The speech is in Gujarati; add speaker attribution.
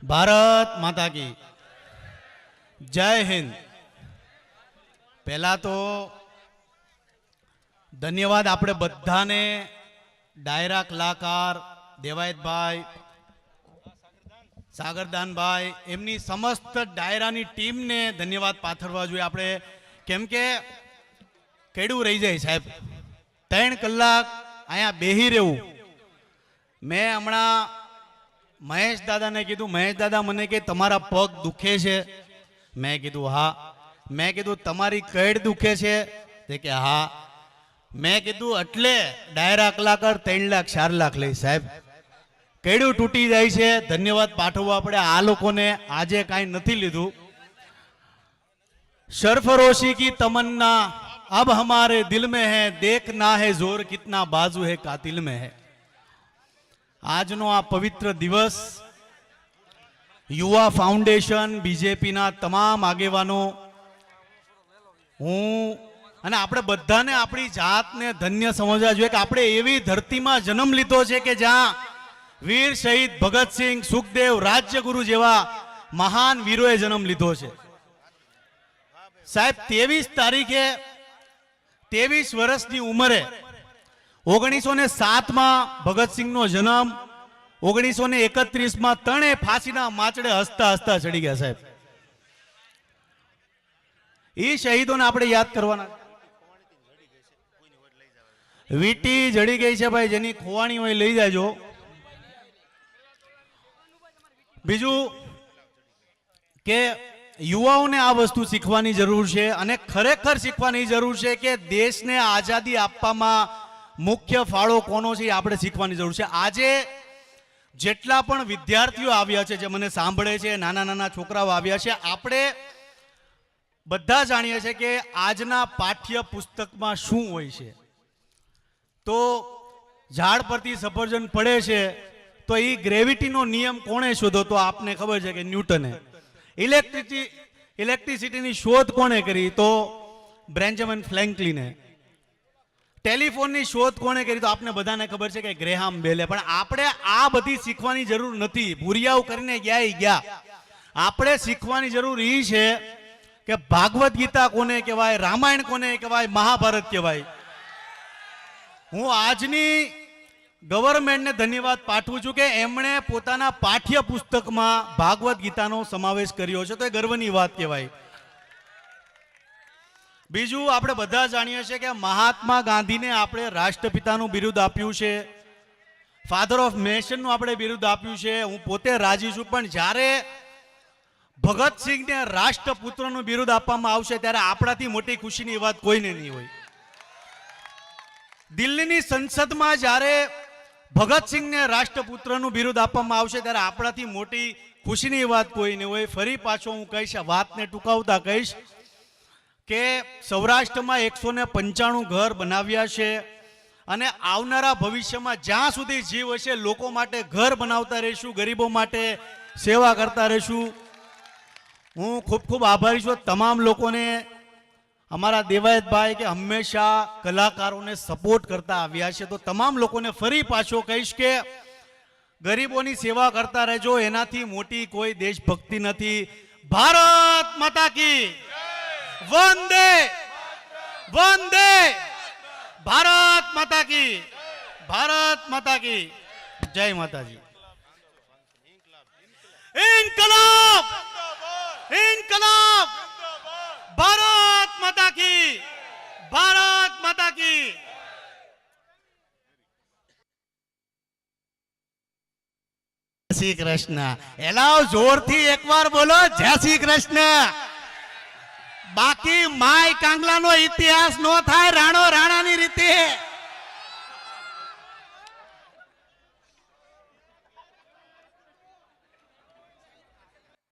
Speaker 1: ભારત માતા કી જય હિન્દ। પહેલા તો ધન્યવાદ આપણે બધાને, ડાયરા કલાકાર દેવાયતભાઈ, સાગરદાનભાઈ, એમની સમસ્ત ડાયરાની ટીમને ધન્યવાદ પાથરવા જોઈએ આપણે, કેમ કે કેડું રહી જાય સાહેબ, 3 કલાક અહીંયા બેહી રહેવું। મેં હમણાં મહેશ દાદાને કીધું, મહેશ દાદા મને કે તમારા પગ દુખે છે? મેં કીધું હા। મેં કીધું તમારી કડ દુખે છે? તે કે હા। મેં કીધું એટલે ડાયરા કલાકાર 3 લાખ 4 લાખ લઈ સાહેબ, કડું તૂટી જાય છે। ધન્યવાદ પાઠવવા આપણે આ લોકોને, આજે કાંઈ નથી લીધું। સરફરોશી કી તમन्ना अब हमारे दिल में है, देखना है जोर कितना बाजू है कातिल में है। આજનો આ પવિત્ર દિવસ યુવા ફાઉન્ડેશન, બીજેપીના તમામ આગેવાનો, હું અને આપણે બધાને આપણી જાતને ધન્ય સમજવા જોઈએ કે આપણે એવી ધરતીમાં જન્મ લીધો છે કે જ્યાં વીર શહીદ ભગતસિંહ, સુખદેવ, રાજ્યગુરુ જેવા મહાન વીરોએ જન્મ લીધો છે સાહેબ। 23 તારીખે 23 વર્ષની ઉંમરે 1907 માં ભગતસિંહનો જન્મ, 1931 માં ત્રણે ફાંસીના માચડે હસતા હસતા ચડી ગયા સાહેબ। એ શહીદોને આપણે યાદ કરવાના। વીટી જડી ગઈ છે ભાઈ, જેની ખોવાણી હોય લઈ જાજો। બીજું કે યુવાઓને આ વસ્તુ શીખવાની જરૂર છે, અને ખરેખર શીખવાની જરૂર છે કે દેશને આઝાદી આપવામાં મુખ્ય ફાળો કોનો છે એ આપણે શીખવાની જરૂર છે। આજે જેટલા પણ વિદ્યાર્થીઓ આવ્યા છે, જે મને સાંભળે છે, નાના નાના છોકરાઓ આવ્યા છે, આપણે બધા જાણીએ છીએ કે આજના પાઠ્ય પુસ્તકમાં શું હોય છે। તો ઝાડ પરથી સફરજન પડે છે તો એ ગ્રેવિટીનો નિયમ કોણે શોધો? તો આપને ખબર છે કે ન્યૂટને। ઇલેક્ટ્રિસિટીની શોધ કોણે કરી? તો બેન્જામિન ફ્રેન્કલિને। ટેલિફોનની શોધ કોણે કરી? તો આપને બધાને ખબર છે કે ગ્રેહામ બેલે। પણ આપણે આ બધી શીખવાની જરૂર નથી, ભૂરિયાઓ કરીને ગયા। આપણે શીખવાની જરૂર એ છે કે ભાગવત ગીતા કોને કહેવાય, રામાયણ કોને કહેવાય, મહાભારત કહેવાય। હું આજની ગવર્મેન્ટને ધન્યવાદ પાઠવું છું કે એમણે પોતાના પાઠ્ય પુસ્તકમાં ભાગવત ગીતાનો સમાવેશ કર્યો છે, તો એ ગર્વની વાત કહેવાય। બીજું આપણે બધા જાણીએ છીએ કે મહાત્મા ગાંધીને આપણે રાષ્ટ્રપિતાનું બિરુદ આપ્યું છે, ફાધર ઓફ નેશનનું આપણે બિરુદ આપ્યું છે। હું પોતે રાજી છું, પણ જ્યારે ભગતસિંહને રાષ્ટ્રપુત્રનું બિરુદ આપવામાં આવશે ત્યારે આપણાથી મોટી ખુશીની વાત કોઈને નહીં હોય। દિલ્હીની સંસદમાં જ્યારે ભગતસિંહને રાષ્ટ્રપુત્રનું બિરુદ આપવામાં આવશે ત્યારે આપણાથી મોટી ખુશીની વાત કોઈ નહીં હોય। ફરી પાછો હું કહીશ, વાતને ટૂંકાવતા કહીશ કે સૌરાષ્ટ્રમાં 195 ઘર બનાવ્યા છે, અને આવનારા ભવિષ્યમાં જ્યાં સુધી જીવ હશે લોકો માટે ઘર બનાવતા રહીશું, ગરીબો માટે સેવા કરતા રહીશું। હું ખૂબ ખૂબ આભારી છું તમામ લોકોને, અમારા દેવાયતભાઈ કે હંમેશા કલાકારોને સપોર્ટ કરતા આવ્યા છે, તો તમામ લોકોને ફરી પાછો કહીશ કે ગરીબોની સેવા કરતા રહેજો, એનાથી મોટી કોઈ દેશભક્તિ નથી। ભારત માતા કી વંદે વંદે, ભારત માતા કી, ભારત માતા કી જય માતાજી। ઇન્કલાબ ઇન્કલાબ, ભારત માતા કી, ભારત માતા કી। જય શ્રી કૃષ્ણ। એલાવ જોરથી એકવાર બોલો જય શ્રી કૃષ્ણ। બાકી માય કાંગલાનો ઇતિહાસ નો થાય, રાણો રાણાની રીતે